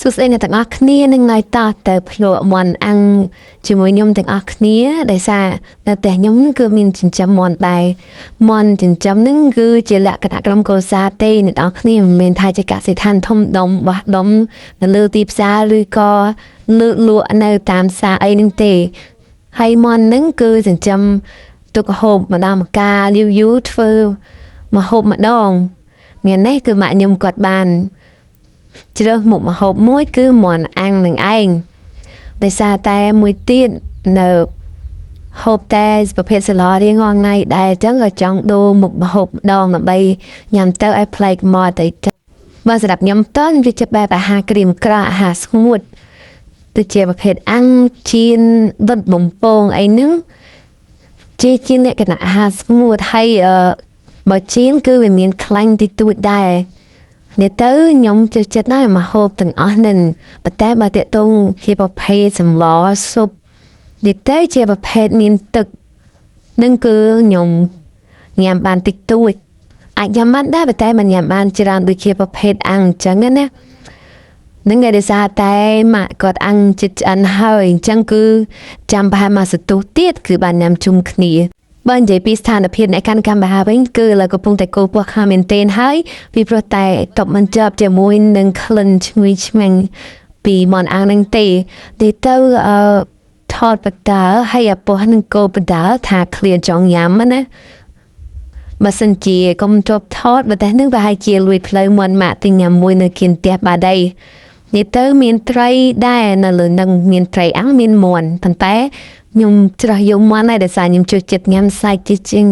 សួស្តីអ្នកទាំងអស់គ្នានឹងថ្ងៃតទៅភ្លក់មន់អាំងជាមួយខ្ញុំទាំងអស់គ្នាដោយសារនៅផ្ទះខ្ញុំគឺមានចិញ្ចឹមមន់ដែរមន់ចិញ្ចឹមនឹងគឺជាលក្ខណៈក្រុមគ្រួសារទេអ្នកទាំងអស់គ្នាមិនមែនថាជាកសិដ្ឋានធំដុំបោះដុំនៅលើទីផ្សារឬក៏លើលក់នៅតាមផ្សារអីនឹងទេហើយមន់នឹងគឺចិញ្ចឹមទុកហូបម្ដងម្កាលយូរធ្វើមកហូបម្ដងមាននេះគឺម៉ាក់ខ្ញុំគាត់បានជ្រើសមុខម្ហូបមួយគឺមន់អាំងនឹងឯងដោយសារតែមួយទៀតនៅហូបតែប្រភេទសាឡារៀងរាល់ថ្ងៃដែរអញ្ចឹងក៏ចង់ដូរមុខម្ហូបម្ដងដើម្បីញ៉ាំទៅឲ្យប្លែកមកទៅបើសម្រាប់ខ្ញុំតើវាជាបែបអាហារក្រៀមក្រៅអាហារស្ងួតទៅជាប្រភេទអាំងជៀនដុតបំពងអីហ្នឹងជាលក្ខណៈអាហារស្ងួតហើយបើជៀនគឺវាមានខ្លាញ់តិចតួចដែរនេះទៅខ្ញុំចូលចិត្តណាស់មកហូបទាំងអស់នឹងប៉ុន្តែបើតេតងជាប្រភេទសម្លស៊ុបនេះទៅជាប្រភេទមានទឹកនឹងគឺខ្ញុំញ៉ាំបានតិចតួចអាចញ៉ាំបានដែរប៉ុន្តែមិនញ៉ាំបានច្រើនដូចជាប្រភេទអាំងអញ្ចឹងណានឹងឯដោយសារតែម៉ាក់គាត់អាំងចិត្តឆ្អិនហើយអញ្ចឹងគឺចាំប្រហែលមួយសន្ទុះទៀតគឺបានញ៉ាំជុំគ្នាបើនិយាយពីស្ថានភាពអ្នកកាន់កាមេរ៉ាវិញគឺលើកំពុងតែគោពោះខាមែនទែនហើយពីព្រោះតែតបមិនជាប់ជាមួយនឹងក្លិនឈ្ងុយឆ្ងាញ់ពីមន់អាំងនឹងទេទៅថតបតាហើយអាពោះនឹងគោបតាថាឃ្លាចង់ញ៉ាំណាបើសិនជាកុំជាប់ថតបើតែនឹងប្រហែលជាលួយផ្លូវមន់ម៉ាក់ទៅញ៉ាំមួយនៅគៀនផ្ទះបាដីនេះទៅមានត្រីដែរនៅលើនឹងមានត្រីអាំងមានមន់ប៉ុន្តែខ្ញុំច្រោះយកមន់ហើយដោយសារខ្ញុំចូលចិត្តញ៉ាំសាច់ជាជាង